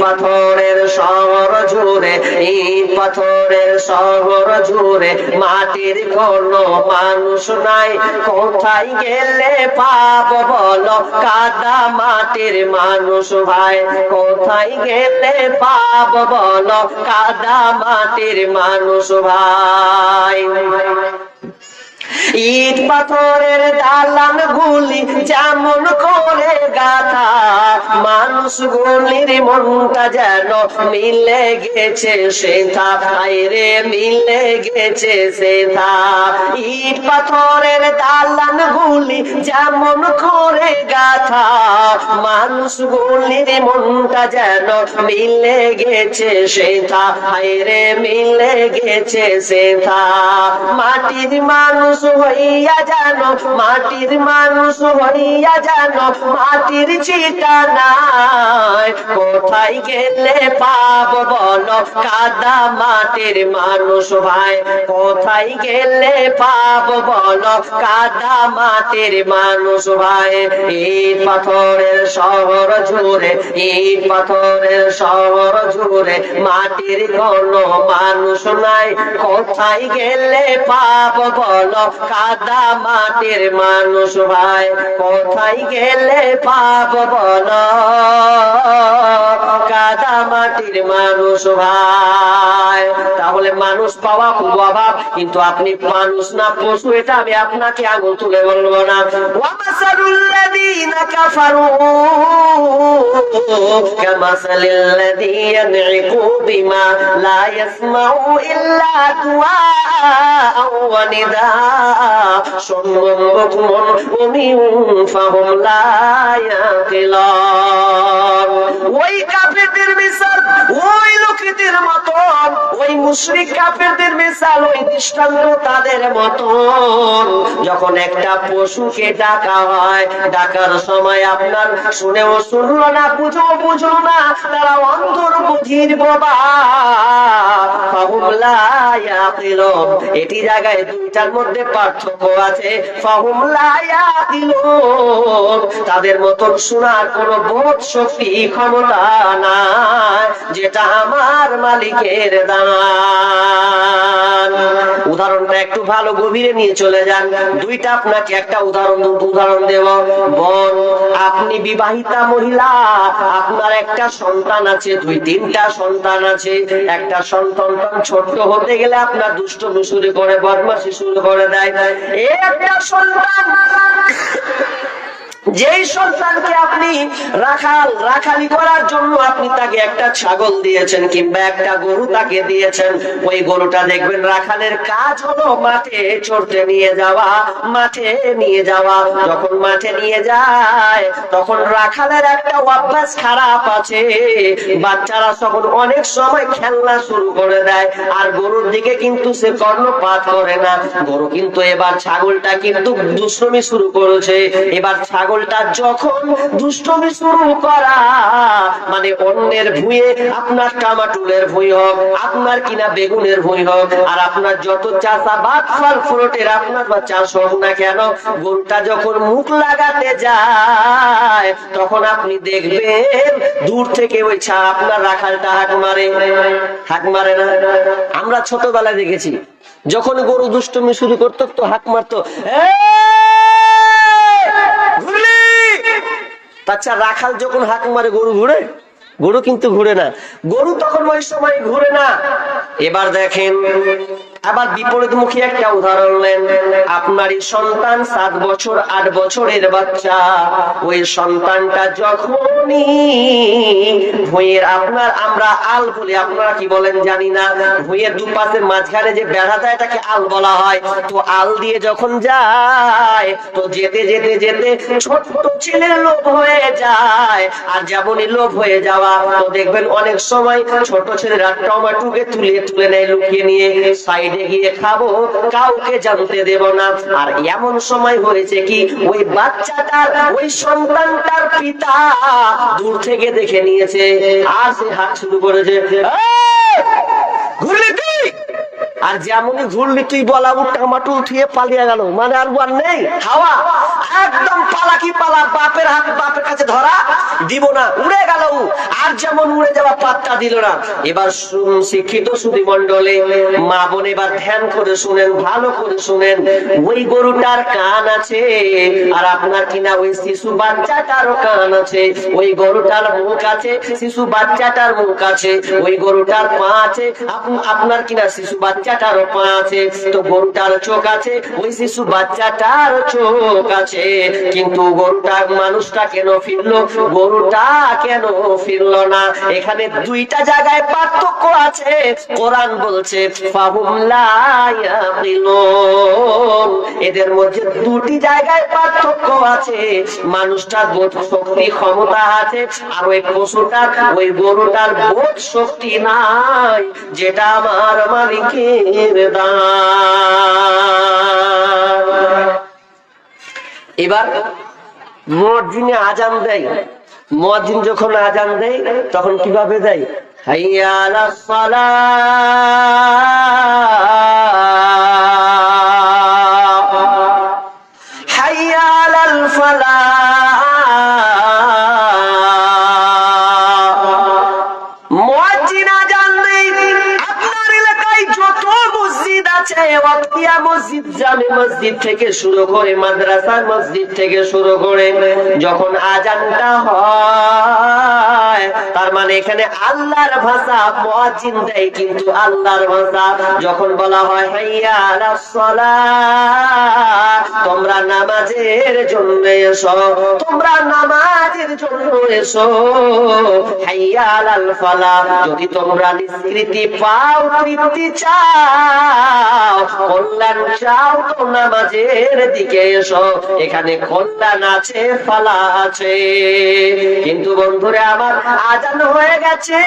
পাথরের শহর জুড়ে, ইট পাথরের শহর জুড়ে মাটির কোনো মানুষ নাই। কোথায় গেলে পাবো বলো কাদা মাটির মানুষ ভাই? কোথায় গেলে পাবো বলো কাদা মাটির মানুষ ভাই? ইট পাথরের দালান গুলি যেমন করে গাথা, মানুষ গুলির মনটা যেন মিলে গেছে সেথা, রে মিলে গেছে সেথা। ইট পাথরের দালান গুলি যেমন করে গাথা, মানুষ গুলির মনটা যেন মিলে গেছে সেথা, রে মিলে গেছে সেথা। মাটির মানুষ হইয়া জানো, মাটির মানুষ হইয়া জানো মাটির চিটা নাই। কোথায় গেলে পাবো বলো কাদা মাটির মানুষ ভাই? কোথায় গেলে পাবো বলো কাদা মাটির মানুষ ভাই? ইট পাথরের শহর জুড়ে, ইট পাথরের শহর জুড়ে মাটির কোনো মানুষ নাই। কোথায় গেলে পাবো বলো কাদা মাটির মানুষ ভাই? কোথায় গেলে পাবো বলো কাদা মাটির মানুষ ভাই? তাহলে মানুষ পাওয়া খুব অভাব, কিন্তু আপনি মানুষ না পশু এটা আমি আপনাকে আঙুল তুলে বলবো না। ওয়ামাসালুল্লাযীনা কাফারু কামাসালিল্লাযী ইয়ানইকু বিমা লা ইয়াসমাউ ইল্লা দুআআ ওয়া নিদা সুম্মুন বুকমুন উমিয়ুন ফাহুম লা ইয়াকিলুন। ওই কাফেরদের মিসাল ওই লোকেদের মতন, ওই মুশরিক কাফেরদের মিসাল, ওই দৃষ্টান্ত তাদের মতন। যখন একটা পশুকে ডাকা হয়, ডাকার সময় আপনার শুনেও শুনলো না, বুঝলো না, তারা অন্ধর বুদ্ধির বোবা। ফাহুম লা ইয়াকিলুন, এটি জায়গায় দুইটার মধ্যে পার্থক্য আছে। ফাহুম লা ইয়াকিলুন, তাদের মতন শোনার কোনো বোধ শক্তি ক্ষমতা নাই, যেটা আমার মালিকের দান। উদাহরণটা একটু ভালো গভীরে নিয়ে চলে যান। দুইটা আপনাকে একটা উদাহরণ দেব। বোন, আপনি বিবাহিতা মহিলা, আপনার একটা সন্তান আছে, 2-3টা সন্তান আছে। একটা সন্তান ছোট্ট হতে গেলে আপনার দুষ্টুমি শুরু করে, বদমাশি শুরু করে দেয়। একটা সন্তান, যেই সন্তানকে আপনি রাখালি করার জন্য আপনি তাকে একটা ছাগল দিয়েছেন কিংবা একটা গরু তাকে দিয়েছেন, ওই গরুটা দেখবেন রাখালের কাজ হলো মাঠে চড়তে নিয়ে যাওয়া, মাঠে নিয়ে যাওয়া। যখন মাঠে নিয়ে যায় তখন রাখালের একটা অভ্যাস খারাপ আছে, বাচ্চারা তখন অনেক সময় খেলনা শুরু করে দেয়, আর গরুর দিকে কিন্তু সে কর্ণপাত করে না। গরু কিন্তু এবার ছাগলটা কিন্তু দুষ্টুমি শুরু করেছে। এবার ছাগলটা যখন দুষ্টুমি শুরু করা, মানে অন্যের ভুঁয়ে, আপনার টমাটোলের ভুঁই হোক, আপনার কিনা বেগুনের ভুঁই হোক, আর আপনার যত চাষাবাদ ফল ফ্রুটের আপনার বা চাষ হোক না কেন, গরুটা যখন মুখ লাগাতে যায় তখন আপনি দেখবেন দূর থেকে ওই আপনার রাখালটা হাঁক মারে না? আমরা ছোটবেলায় দেখেছি, যখন গরু দুষ্টুমি শুরু করতো তো হাঁক মারতো। আচ্ছা, রাখাল যখন হাঁক মারে গরু ঘুরে? গরু কিন্তু ঘুরে না, গরু তখন ওই সময় ঘুরে না। এবার দেখেন, আবার বিপরীতমুখী একটা উদাহরণ নেন। আপনারই সন্তান 7 বছর 8 বছরের বাচ্চা, ওই সন্তানটা যখনই ভুঁইয়ের আপনার, আমরা আল বলি, আপনারা কি বলেন জানি না, ভুঁইয়ের দুপাশে মাঝখানে যে বেড়া দেয় এটাকে আল বলা হয়। তো আল দিয়ে যখন যায় তো যেতে যেতে যেতে ছোট্ট ছেলের লোভ হয়ে যায়, আর যেমনই লোভ হয়ে যাওয়া, তো দেখবেন অনেক সময় ছোট ছেলেরা টমেটোকে তুলে নেয়, লুকিয়ে নিয়ে সাইডে গিয়ে খাবো, কাউকে জানতে দেব না। আর এমন সময় হয়েছে কি, ওই বাচ্চাটার, ওই সন্তানটার পিতা দূর থেকে দেখে নিয়েছে, আর সে হাত শুরু করেছে, ঘুরলি তুই, আর যেমনই ঘুরলি তুই বলা টামাটুল থুয়ে পালিয়ে গেল, মানে আর নেই হাওয়া, একদম পালাকি পালা, বাপের হাত বাপের কাছে ধরা দিব না, উড়ে গেল। আর যেমন উড়ে যাওয়া পাত্তা দিল না। এবার শিক্ষিত সুধী মণ্ডলে মা বোন এবার ধ্যান করে শুনেন, ভালো করে শুনেন। ওই গরুটার কান আছে আর আপনার কিনা ওই শিশু বাচ্চাটারও কান আছে, ওই গরুটার মুখ আছে, শিশু বাচ্চাটার মুখ আছে, ওই গরুটার পা আছে, আপনার কিনা শিশু বাচ্চাটারও পা আছে। তো গরুটার চোখ আছে, ওই শিশু বাচ্চাটার চোখ আছে। কিন্তু গরুটা মানুষটা কেন ফিরলো, গরুটা কেন ফিরলো না? এখানে দুইটা জায়গায় পার্থক্য আছে। কোরআন বলছে ফাহুম লা ইয়াকিলুন, এদের মধ্যে দুটি জায়গায় পার্থক্য আছে। মানুষটার বোধ শক্তি ক্ষমতা আছে, আর ওই পশুটার ওই গরুটার বোধ শক্তি নাই, যেটা আমার মালিকের দান। এবার মুয়াজ্জিনে আজান দেয়, মুয়াজ্জিন যখন আজান দেয় তখন কিভাবে দেয়? হাইয়া আলাস সালাহ, হাইয়া আলাল ফালাহ। মুয়াজ্জিন আজান দেয়। আপনার এলাকায় যত মসজিদ আছে, ওয়াক্তিয়া মসজিদ, জামে মসজিদ থেকে শুরু করে মাদ্রাসা মসজিদ থেকে শুরু করে যখন আজানটা হয়, তার মানে এখানে আল্লাহর ভাষা, মুয়াজ্জিন দেয় কিন্তু আল্লাহর ভাষা। যখন বলা হয় হাইয়া আলাস সালাহ, তোমরা নামাজের জন্য এসো, তোমরা নামাজের জন্য এসো। হাইয়া আলাল ফালাহ, যদি তোমরা নিষ্কৃতি পাও, তৃপ্তি চাও, কল্যাণ চাও, তো নামাজের দিকে এসো। এখানে কল্যাণ আছে, ফালা আছে। কিন্তু বন্ধুরা আমার, আজান হয়ে গেছে।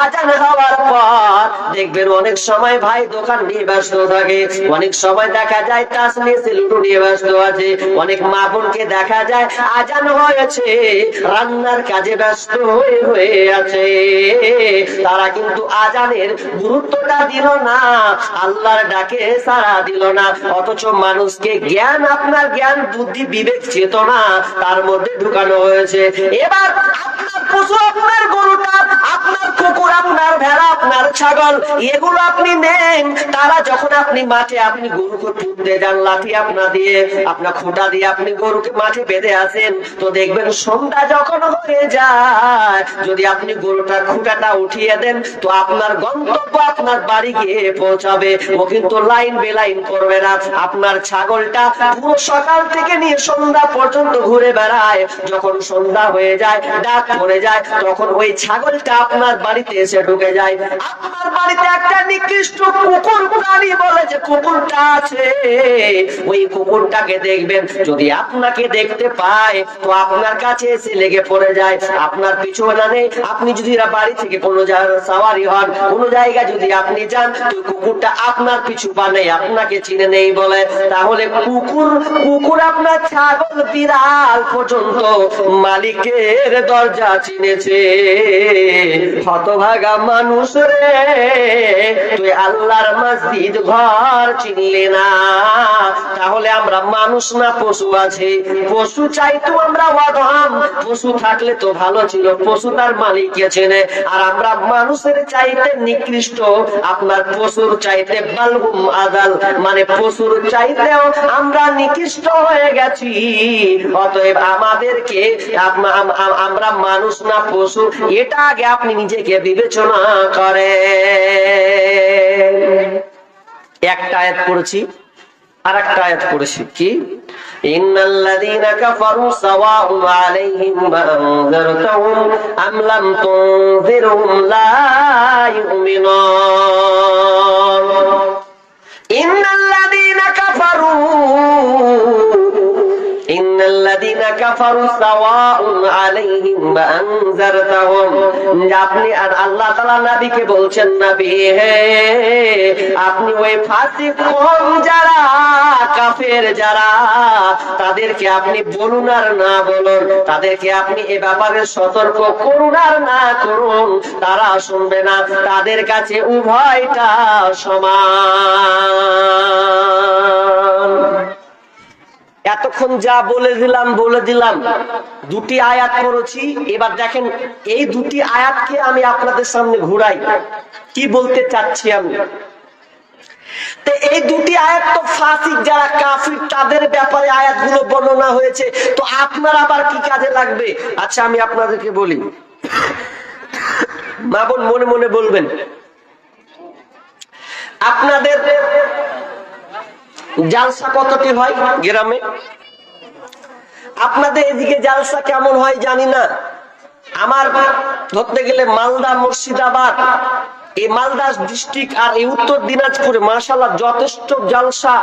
আজান হওয়ার পর দেখবেন অনেক সময় ভাই দোকান নিয়ে ব্যস্ত থাকে, অনেক সময় দেখা যায় তাস নিয়ে লুডো নিয়ে ব্যস্ত আছে, অনেক মা বোনকে দেখা যায় আজান হয়েছে রান্নার কাজে ব্যস্ত হয়ে আছে। তারা কিন্তু আজানের গুরুত্বটা দিল না, আল্লাহর ডাকে সাড়া দিল না। অথচ মানুষকে জ্ঞান, আপনার জ্ঞান বুদ্ধি বিবেক চেতনা তার মধ্যে ঢুকানো হয়েছে। এবার আপনার পশু, আপনার গরুটা, আপনার কুকুর, আপনার ভেড়া, আপনার ছাগল, এগুলো আপনি নেন। তারা যখন আপনি মাঠে, আপনি গরুকে তুলতে যান, লাঠি আপনা দিয়ে, আপনার খোঁটা দিয়ে আপনি গরুকে মাঠে বেঁধে আসেন, তো দেখবেন সন্ধ্যা যখন হয়ে যায়, যদি আপনি গরুটার খুঁটাটা উঠিয়ে দেন, তো আপনার গন্তব্য, আপনার বাড়ি গিয়ে পৌঁছাবে। ও কিন্তু লাইন বেলাইন করবে না। আপনার ছাগলটা পুরো সকাল থেকে নিয়ে সন্ধ্যা পর্যন্ত ঘুরে বেড়ায়, যখন সন্ধ্যা হয়ে যায়, ডাক পড়ে যায়, তখন ওই ছাগলটা আপনার বাড়িতে এসে ঢুকে যায়। আপনার বাড়িতে একটা নিকৃষ্ট কুকুর প্রাণী বলে যে কুকুরটা আছে, ওই কুকুরটাকে দেখবেন, যদি আপনাকে দেখতে পায় তো আপনার কাছে এসে লেগে পড়ে যায়, আপনার পিছু নেই। আপনি যদি বাড়ি থেকে কোনো সাওয়ারি হন, কোনো জায়গা যদি আপনি যান, তো কুকুরটা আপনার পিছু বানাই, আপনাকে চিনে নেই বলে। তাহলে কুকুর আপনার ছাগল বিড়াল পর্যন্ত মালিকের দরজা চিনেছে। হতভাগা মানুষ রে, তুই আল্লাহর মসজিদ ঘর চিনলে না। তাহলে আমরা মানুষ না পশু আছে? পশু চাইতো আমরা অধম, পশু থাকলে তো ভালো ছিল, পশু তার মালিককে চেনে। আর আমরা মানুষের চাইতে নিকৃষ্ট, আপনার পশুর চাইতে বালহুম আদাল, মানে পশুর চাইতেও আমরা নিকৃষ্ট হয়ে গেছি। অতএব আমাদেরকে, আমরা মানুষ না পশু, এটা আগে আপনি নিজেকে বিবেচনা করেন। একটা আয়াত পড়েছি, আর একটা আয়াত পড়েছি কি, ইন্নাল্লাযীনা কাফারু সাওয়াউন আলাইহিম আনযারতাহুম আম লাম তুনযিরহুম লা ইউমিনুন। ইন্নাল্লাযীনা কাফারু, ইন্নাল্লাযীনা কাফারু সাওয়াউন আলাইহিম আনযারতাহুম আপনি আর আল্লাহ তাআলা নবীকে বলছেন, নবী হে, আপনি ওই ফাসিক কওম যারা, কাফের যারা, তাদেরকে আপনি বলুন আর না বলুন, তাদেরকে আপনি এ ব্যাপারে সতর্ক করুন আর না করুন, তারা শুনবে না। তাদের কাছে উভয়টা সমান। এতক্ষণ যা বলে দিলাম দুটি আয়াত পড়েছি। এবার দেখেন এই দুটি আয়াতকে আমি আপনাদের সামনে ঘুরাই, কি বলতে চাচ্ছি আমি। তো এই দুটি আয়াত তো ফাসিক যারা কাফির তাদের ব্যাপারে আয়াতগুলো বর্ণনা হয়েছে, তো আপনার আবার কি কাজে লাগবে? আচ্ছা আমি আপনাদেরকে বলি, মা বোন মনে মনে বলবেন, আপনাদের জালসা কতটি হয় গ্রামে? আপনাদের এদিকে জালসা কেমন হয় জানি না। আমার ধরতে গেলে মালদা, মুর্শিদাবাদ, এই মালদা ডিস্ট্রিক্ট আর এই উত্তর দিনাজপুরে মাশাআল্লাহ যথেষ্ট জলসা।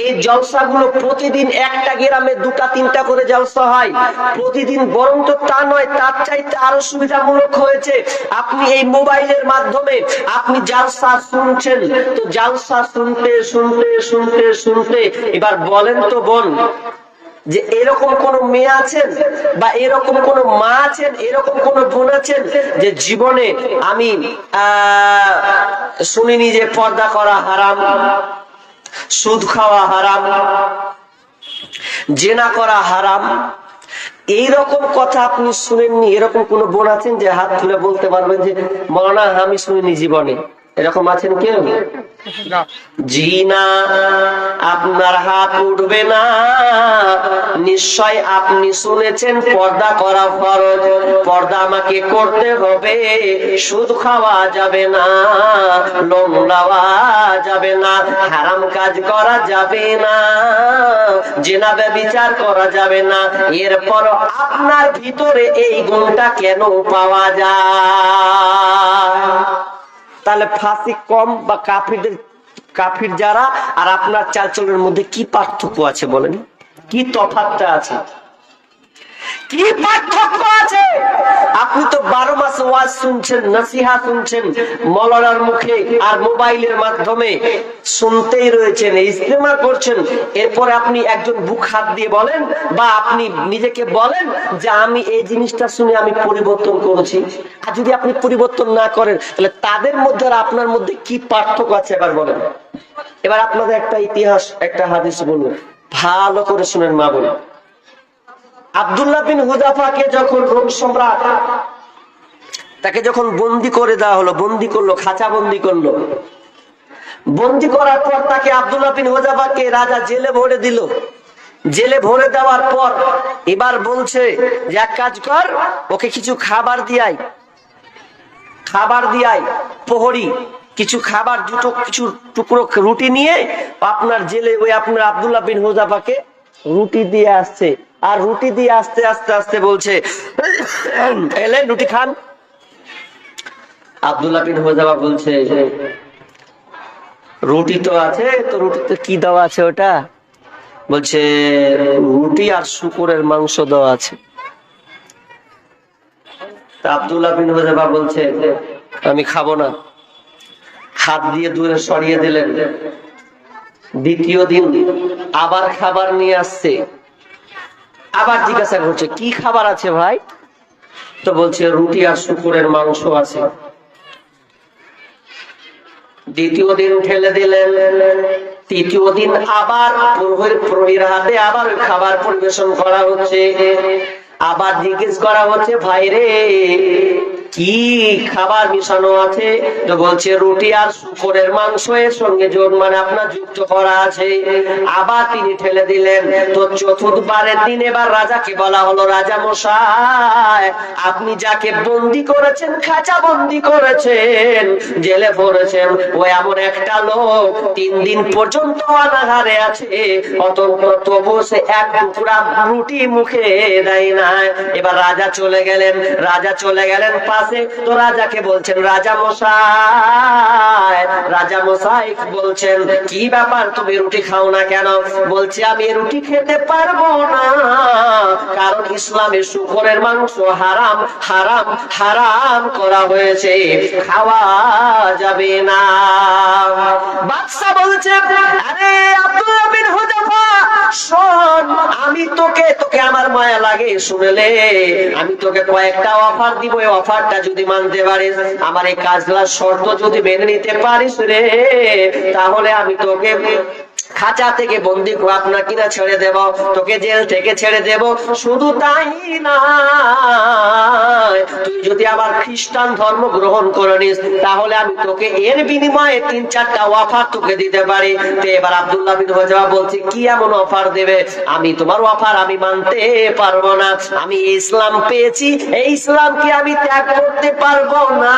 এই জলসাগুলো প্রতিদিন একটা গ্রামে দুটা তিনটা করে জলসা হয় প্রতিদিন। বরং তো তা নয়, তার চাইতে আরো সুবিধামূলক হয়েছে। আপনি এই মোবাইলের মাধ্যমে আপনি জলসা শুনছেন, তো জলসা শুনতে শুনতে শুনতে শুনতে এবার বলেন তো বোন, যে এরকম কোন মেয়ে আছেন বা এরকম কোন মা আছেন, এরকম কোন বোন আছেন যে জীবনে আমি শুনিনি যে পর্দা করা হারাম, সুদ খাওয়া হারাম, জিনা করা হারাম, এইরকম কথা আপনি শুনেননি? এরকম কোন বোন আছেন যে হাত তুলে বলতে পারবেন যে মাওলানা আমি শুনিনি জীবনে? এরকম আছেন কেউ? জি না, আপনার হাত উঠবে না। নিশ্চয় আপনি শুনেছেন পর্দা করা ফরজ, পর্দা আমাকে করতে হবে, সুদ খাওয়া যাবে না, লোন দেওয়া যাবে না, হারাম কাজ করা যাবে না, জিনা ব্যভিচার করা যাবে না। এরপর আপনার ভিতরে এই গুণটা কেন পাওয়া যায়? তাহলে ফাসিক কম বা কাফির যারা আর আপনার চালচলনের মধ্যে কি পার্থক্য আছে বলেন? কি তফাৎটা আছে? কি পার্থক্য আছে? আপনি তো 12 মাস ওয়াজ শুনছেন, নসিহত শুনছেন মওলানার মুখে আর মোবাইলের মাধ্যমে শুনতেই রয়েছেন, ইস্তেমা করছেন। এরপর আপনি একজন বুক হাত দিয়ে বলেন বা আপনি নিজেকে বলেন যে আমি এই জিনিসটা শুনে আমি পরিবর্তন করেছি। আর যদি আপনি পরিবর্তন না করেন তাহলে তাদের মধ্যে আর আপনার মধ্যে কি পার্থক্য আছে এবার বলেন। এবার আপনাদের একটা ইতিহাস, একটা হাদিস বলবো, ভালো করে শুনেন মা বলেন। আব্দুল্লাহ বিন হুযাফাকে যখন রোম সম্রাট তাকে যখন বন্দী করে দেওয়া হলো, বন্দী করলো, খাঁচা বন্দী করলো, বন্দী করার পর তাকে আব্দুল্লাহ বিন হুযাফাকে রাজা জেলে ভরে দিল। জেলে ভরে দেওয়ার পর এবার বলছে যে এক কাজ কর, ওকে কিছু খাবার দিয়াই, প্রহরী কিছু খাবার, দুটো কিছু টুকরো রুটি নিয়ে আপনার জেলে ওই আপনার আব্দুল্লাহ বিন হুযাফাকে রুটি দিয়ে আসছে। আর রুটি দিয়ে আস্তে আস্তে আস্তে বলছে এলেন রুটি খান। আব্দুল্লাহ বিন হুযাফা বলছে রুটি তো আছে, তো রুটিতে কি দেওয়া আছে ওটা? বলছে রুটি আর শুকরের মাংস দেওয়া আছে। আব্দুল্লাহ বিন হুযাফা বলছে আমি খাবো না, হাত দিয়ে দূরে সরিয়ে দিলেন। দ্বিতীয় দিন আবার খাবার নিয়ে আসছে, আবার জিজ্ঞাসা করছে কি খাবার আছে ভাই? তো বলছে রুটি আর শুকরের মাংস আছে। দ্বিতীয় দিন ঠেলে দিলেন। তৃতীয় দিন আবার প্রহরীর হাতে আবার খাবার পরিবেশন করা হচ্ছে। আবার জিজ্ঞেস করা হচ্ছে ভাই রে কি খাবার মিশানো আছে? তো বলছে রুটি আর শুকরের মাংস এর সঙ্গে জোর মানে আপনার যুক্ত করা আছে। আবার তিনি ঠেলে দিলেন। তো চতুর্থবারের দিন এবার রাজাকে বলা হলো, রাজা মশাই আপনি যাকে বন্দি করেছেন, খাঁচা বন্দি করেছেন, জেলে ভরেছেন, ও এমন একটা লোক 3 দিন পর্যন্ত অনাহারে আছে, অতঃপর তবু সে এক টুকরা রুটি মুখে দেয় না। এবার রাজা চলে গেলেন। 5 আছে। তো রাজাকে বলছেন, রাজা মশাই, রাজা মশাই বলছেন, কি ব্যাপার তুমি রুটি খাও না কেন? বলছে, আমি রুটি খেতে পারবো না, কারণ ইসলামে শূকরের মাংস হারাম, হারাম, হারাম করা হয়েছে, খাওয়া যাবে না। বাদশা বলছে, আরে আব্দুল্লাহ বিন হুযাফা শোন, আমি তোকে আমার মায়া লাগে শুনলে, আমি তোকে কয়েকটা অফার দিব, এই অফারটা যদি মানতে পারিস, আমার এই কাজগুলোর শর্ত যদি মেনে নিতে পারিস রে, তাহলে আমি তোকে খাঁচা থেকে বন্দি আপনার কিনা ছেড়ে দেব, তোকে জেল থেকে ছেড়ে দেব। শুধু তাই না, তুই যদি আবার খ্রিস্টান ধর্ম গ্রহণ করে নিস, তাহলে আমি তোকে এর বিনিময়ে 3-4টা অফার তোকে দিতে পারি। তো এবার আব্দুল্লাহ বিন হুযাফা বলছে, কি এমন অফার দেবে? আমি তোমার অফার আমি মানতে পারবো না, আমি ইসলাম পেয়েছি, এই ইসলামকে আমি ত্যাগ করতে পারবো না।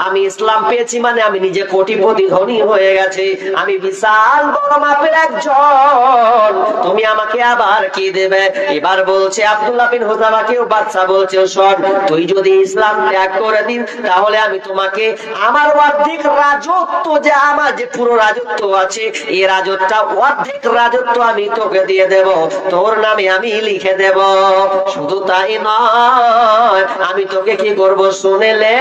আমি ইসলাম পেয়েছি মানে আমি নিজে কোটিপতি ধনী হয়ে গেছে, আমি বিশাল বড় মাপের একজন, তুমি আমাকে আবার কি দেবে? এবার বলছে আব্দুল্লাহ বিন হুযাফাকেও বাদশা বলছে, শোন, তুই যদি ইসলাম ত্যাগ করে দিস, তাহলে আমি তোমাকে আমার অর্ধেক রাজত্ব, যে আমার যে পুরো রাজত্ব আছে, এই রাজত্বটা অর্ধেক রাজত্ব আমি তোকে দিয়ে দেব, তোর নামে আমি লিখে দেব। শুধু তাই নয়, আমি তোকে কি করব শুনেলে,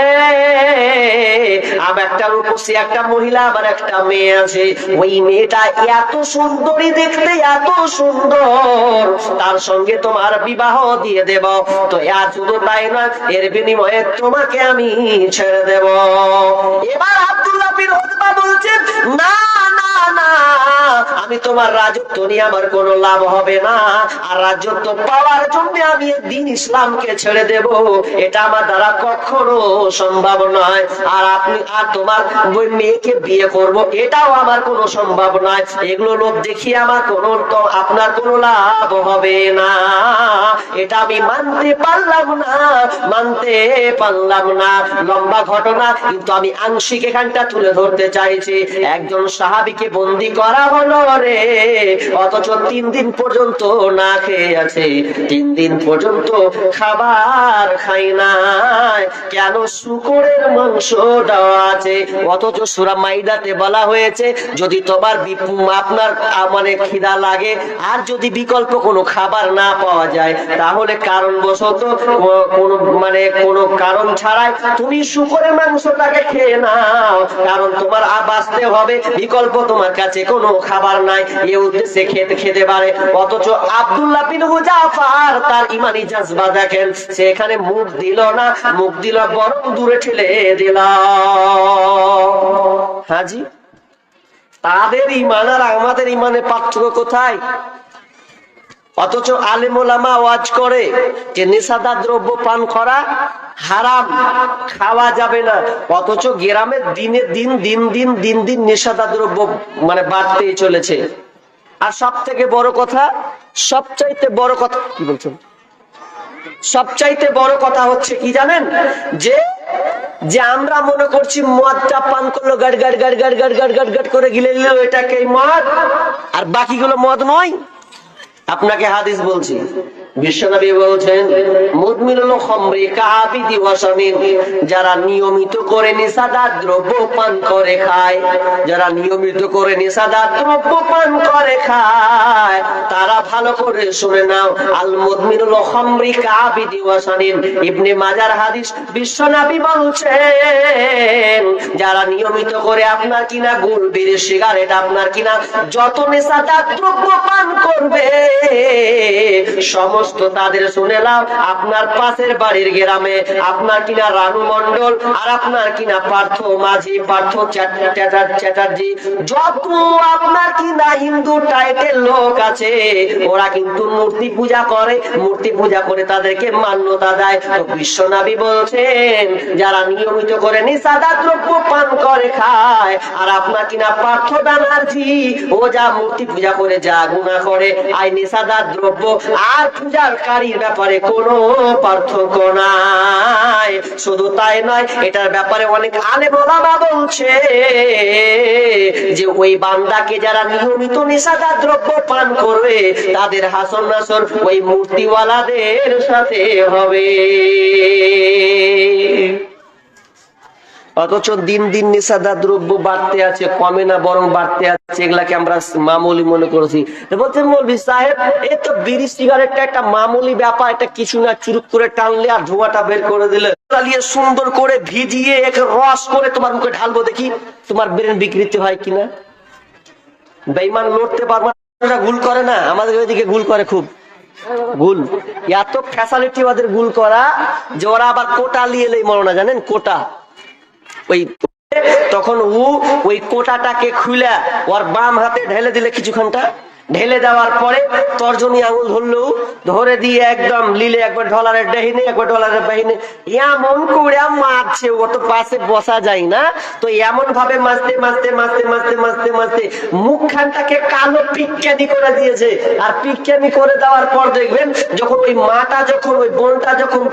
আমার একটা রূপসী একটা মহিলা, আমার একটা মেয়ে আছে, ওই মেয়েটা এত সুন্দরী দেখতে, এত সুন্দর, তার সঙ্গে তোমার বিবাহ দিয়ে দেব। তো আর শুধু তাই না, এর বিনিময়ে তোমাকে আমি ছেড়ে দেব। এবার আব্দুল্লাহ বিন হুযাফা বলছেন, না না না, আমি তোমার রাজত্ব নিয়ে আমার কোনো লাভ হবে না, আর রাজত্ব পাওয়ার জন্য আমি দ্বীন ইসলামকে ছেড়ে দেব, এটা আমার দ্বারা কখনো সম্ভব নয়। আর আপনি আর তোমার ওই মেয়েকে বিয়ে করব, এটাও আমার কোনো সম্ভব নয়। এগুলো লোক দেখিয়ে আমার কোনো, আপনার কোনো লাভ হবে না, এটা আমি মানতে পারলাম না, মানতে পারলাম না। লম্বা ঘটনা, কিন্তু আমি আংশিক এখানটা তুলে ধরতে চাইছি। একজন সাহাবীকে বন্দী করা হলো রে, অথচ 3 দিন পর্যন্ত না খেয়ে আছে, 3 দিন পর্যন্ত খাবার খাই নাই, কেন? শূকরের মাংস দেওয়া আছে। অথচ সূরা মাইদাতে বলা হয়েছে, যদি তোমার আপনার মানে খিদা লাগে, আর যদি বিকল্প কোনো খাবার না পাওয়া যায়, তাহলে কারণবশত কোনো কারণ ছাড়াই তুমি শূকরের মাংসটাকে খেয়ে নাও, কারণ তোমার বাঁচতে হবে, বিকল্প তোমার কাছে কোনো খাবার নাই, এই উদ্দেশ্যে খেতে পারে। অথচ আব্দুল্লাহ বিন হুযাফার তার ইমানি জাজবা দেখেন, সে এখানে মুখ দিল না, মুখ দিল বরং দূরে ঠেলে দিল। হাজি, তাদের ইমান আর আমাদের ইমানের পার্থক্য কোথায়? অথচ আলেম ওলামা ওয়াজ করে যে নেশাদার দ্রব্য পান করা হারাম, খাওয়া যাবে না, অথচ গ্রামে দিন দিন নেশাদার দ্রব্য বাড়তেই চলেছে। আর সব থেকে বড় কথা, সবচাইতে বড় কথা কি বলছেন, সবচাইতে বড় কথা হচ্ছে কি জানেন, যে আমরা মনে করছি মদটা পান করলো, গাড় গাড় গাড় গাড় গাড় গাড় গাড় গাড় করে গিলে নিল, এটাকে মদ, আর বাকিগুলো মদ নয়। আপনাকে হাদিস বলছি, বিশ্বনবী বলছেন, মুদমিনুল খামরি কাআবিদি ওয়াসামিন, যারা নিয়মিত করে নেশাদার দ্রব্য পান করে খায়, যারা নিয়মিত করে নেশাদার দ্রব্য পান করে খায়, তারা ভালো করে শুনে নাও, আল মুদমিনুল খামরি কাআবিদি ওয়াসামিন, ইবনে মাজার হাদিস। বিশ্বনবী বলছেন, যারা নিয়মিত করে আপনার কিনা গুল, বিড়ি, সিগারেট, আপনার কিনা যত নেশাদার দ্রব্য পান করবে, সমস্ত তাদের শুনে নাও, আপনার পাশের বাড়ির গ্রামে আপনার কিনা রানু মন্ডল, আর আপনার কিনা পার্থ মাঝি, পার্থ চ্যাটার্জি, যত আপনার কিনা হিন্দু টাইপের লোক আছে, ওরা কিন্তু মূর্তি পূজা করে, মূর্তি পূজা করে তাদেরকে মান্যতা দেয়। তো বিশ্বনবী বলছেন, যারা নিয়মিত করে নেশাদার দ্রব্য পান করে খায়, আর আপনার কিনা পার্থ ব্যানার্জি, ও যা মূর্তি পূজা করে, যা গুনাহ করে, আই নেশাদার দ্রব্য আর পূজার কারীর ব্যাপারে কোনো পার্থক্য নাই। শুধু তাই নয়, এটার ব্যাপারে অনেক আলেম ওলামা বলছে যে ওই বান্দাকে যারা নিয়মিত নেশাদার দ্রব্য পান করবে, তাদের হাসর নাসর ওই মূর্তিওয়ালাদের সাথে হবে। অথচ দিন দিন নেশাদার দ্রব্য বাড়তে আছে, কমে না বরং বাড়তে আছে। এগুলাকে আমরা মামুলি মনে করেছি। বলছেন মৌলভী সাহেব, এই তো বিড়ি সিগারেটটা একটা মামুলি ব্যাপার, এটা কিছু না, চুরুক করে টানলে আর ধোঁয়াটা বের করে দিলে, সুন্দর করে ভিজিয়ে রস করে তোমার মুখে ঢালবো, দেখি তোমার ব্রেন বিকৃতি হয় কিনা। বেঈমান লড়তে পারবে না, ভুল করে না, আমাদের ওইদিকে ভুল করে খুব ভুল, এত ফ্যাসিলিটি ওদের ভুল করা যে ওরা আবার কোটা নিয়ে এলেই মরনা, জানেন কোটা, ওই তখন ওই কোটাটাকে খুলে ওর বাম হাতে ঢেলে দিলে, কিছুক্ষণটা ঢেলে দেওয়ার পরে তর্জনী আঙুল ধরলো, ধরে দিয়ে একদম লিলে একবার ডলারের ডাহিনে একবার ডলারের বাহিনে এমন করে মারছে, ও তো পাশে বসা যায় না, তো এমন ভাবে মারতে মারতে মারতে মারতে মারতে মারতে মুখখানটাকে কালো পিক্কানি করে দিয়েছে। আর পিক্কানি করে দেওয়ার পর দেখবেন যখন ওই মাটা, যখন ওই বোনটা যখন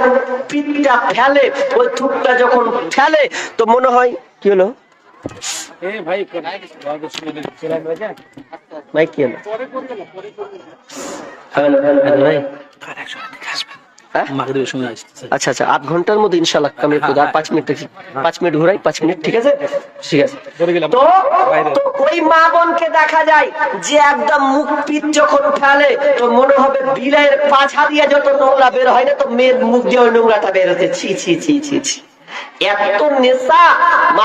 পিঠটা ফেলে, ওই থুকটা যখন ফেলে, তো মনে হয় কি হলো ভাই কি হলো আচ্ছা আচ্ছা, 8 ঘন্টার মধ্যে ইনশাআল্লাহ আমি আর 5 মিনিট ঘুরাই, 5 মিনিট, ঠিক আছে ঠিক আছে। তো ওই মা বোনকে দেখা যায় যে একদম মুখ পিঠ যখন ফেলে, তো মনে হবে বিলাইয়ের পাছা দিয়ে যত নোংরা বের হয় না, তো মেয়ের মুখ দিয়ে ওই নোংরাটা বের হচ্ছে। ছি ছি ছি ছি ছি, এত নেশা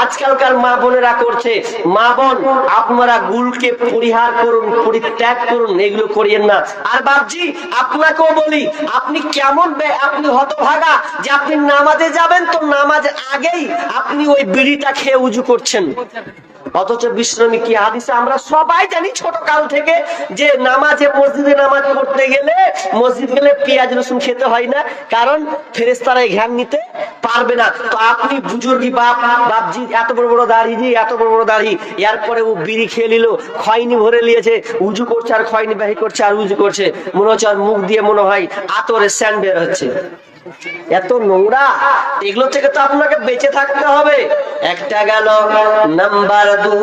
আজকালকার মা বোনেরা করছে। মা বোন, আপনারা গুলকে পরিহার করুন, পরিত্যাগ করুন, এগুলো করিয়েন না। আর বাপজি আপনাকেও বলি, আপনি কেমন, আপনি হতভাগা যে আপনি নামাজে যাবেন, তো নামাজের আগেই আপনি ওই বিড়িটা খেয়ে উজু করছেন। অথচ বিশ্রামী কি হাদিসে আমরা সবাই জানি ছোট কাল থেকে, যে নামাজে মসজিদে নামাজ পড়তে গেলে, মসজিদ গেলে পেঁয়াজ রসুন খেতে হয় না, কারণ ফেরেশতারা ঘ্রাণ নিতে পারবে না। তো আপনি বুজুর্গি বাপজি, এত বড় বড় দাড়ি, জি এত বড় বড় দাড়ি, এরপরে ও বিড়ি খেয়ে নিল, খয়নি ভরে নিয়েছে, উজু করছে আর খয়নি বাহি করছে আর উজু করছে, মনে হচ্ছে আর মুখ দিয়ে মনে হয় আতরের স্যান্ড বের হচ্ছে। এত নোংরা, এগুলো থেকে তো আপনাকে বেঁচে থাকতে হবে। একটা গেল। নাম্বার 2,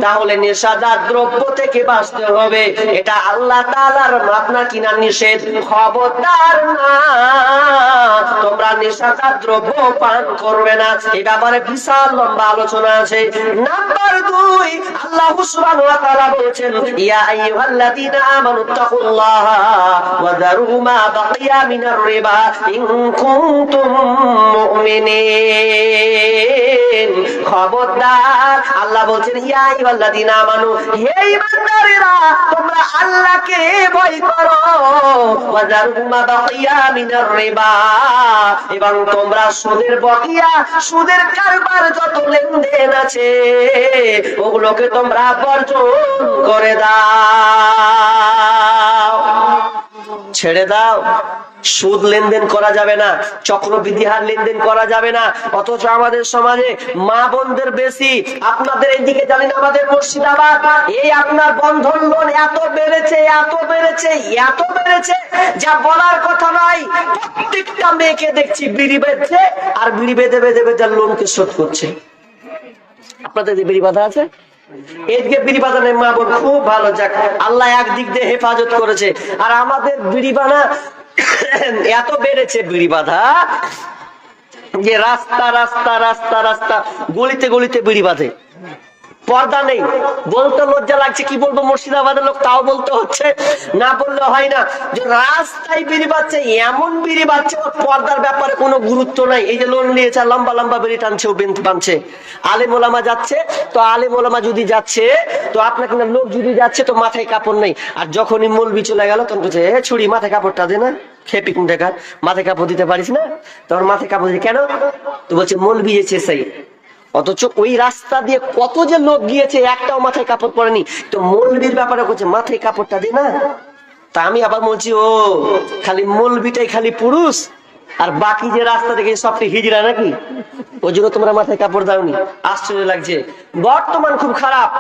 তাহলে নেশাদার দ্রব্য থেকে বাঁচতে হবে। এটা আল্লাহ তাআলার আপনার কিনা নিষেধ, খবরদার না, তোমরা নেশাদার দ্রব্য পান করবে না। এই ব্যাপারে বিশাল লম্বা আলোচনা আছে। নাম্বার 2, আল্লাহ সুবহানাহু ওয়া তাআলা বলেছেন, ইয়া আইয়ুহাল্লাযীনা আমানুত্তাকুল্লাহা ওয়া যারু মা বাকিয়া মিনার রিবা ইন কুনতুম মুমিনিন। খবরদার, আল্লাহ বলছেন, ইয়া আইয়ুহাল্লাযীনা আমানু, হে ঈমানদারেরা, তোমরা আল্লাহকে ভয় করো, ওয়া যারু মা বাকিয়া মিনার রিবা, এবং তোমরা সুদের বকিয়া, সুদের কারবার যত লেনদেন আছে, ওগুলোকে তোমরা বর্জন করে দাও, ছেড়ে দাও। সুদ লেনদেন করা যাবে না, চক্রবৃদ্ধি হার লেনদেন করা যাবে না। অথচ আমাদের সমাজে মা বোনদের বেশি। আপনাদের এইদিকে জানেন, আমাদের মুর্শিদাবাদ, এই আপনার বন্ধন লোন এত বেড়েছে, এত বেড়েছে, এত বেড়েছে, যা বলার কথা নয়। প্রত্যেকটা মেয়েকে দেখছি বিড়ি বেঁধছে, আর বিড়ি বেঁধে বেঁধে বেঁধে লোনকে শোধ করছে। আপনাদের বিড়ি বাঁধা আছে? এদিকে বিড়ি বাঁধা নেই, মা বোন খুব ভালো, যাক আল্লাহ একদিক দিয়ে হেফাজত করেছে। আর আমাদের বিড়ি বাঁধা এত বেড়েছে, বিড়ি বাঁধা, যে রাস্তা রাস্তা রাস্তা রাস্তা গলিতে গলিতে বিড়ি বাঁধে, পর্দা নেই। বলতে লজ্জা লাগছে, কি বলবো, মুর্শিদাবাদের লোক, তাও বলতে হচ্ছে, না বললে হয় না, যে রাস্তায় বিড়ি বাঁধছে, এমন বিড়ি বাঁধছে, ওর পর্দার ব্যাপারে কোনো গুরুত্ব নাই। এই যে লোন নিয়েছে, লম্বা লম্বা বিড়ি টানছে, ও বাঁধছে। আলেম ওলামা যাচ্ছে, তো আলেম ওলামা যদি যাচ্ছে, তো আপনাকে লোক যদি যাচ্ছে, তো মাথায় কাপড় নেই। আর যখনই মৌলবি চলে গেল, তখন বলছে, এ ছুরি, মাথায় কাপড়টা দে না, খেপি কোন টাকা, মাথায় কাপড় দিতে পারিস না, তোর মাথায় কাপড় দিতে কেন? তো বলছে মৌলবি যেছে সেই। অথচ ওই রাস্তা দিয়ে কত যে লোক গিয়েছে, একটাও মাথায় কাপড় পরেনি। তো মৌলবীর ব্যাপারে করছে, মাথায় কাপড়টা দে না। তা আমি আবার বলছি, ও খালি মৌলবীটাই খালি পুরুষ, আর বাকি যে রাস্তা থেকে সবটি হিজড়া নাকি? ওই জন্য তোমরা মাথায় কাপড় দাওনি। আশ্চর্য লাগছে, বর্তমান খুব খারাপ।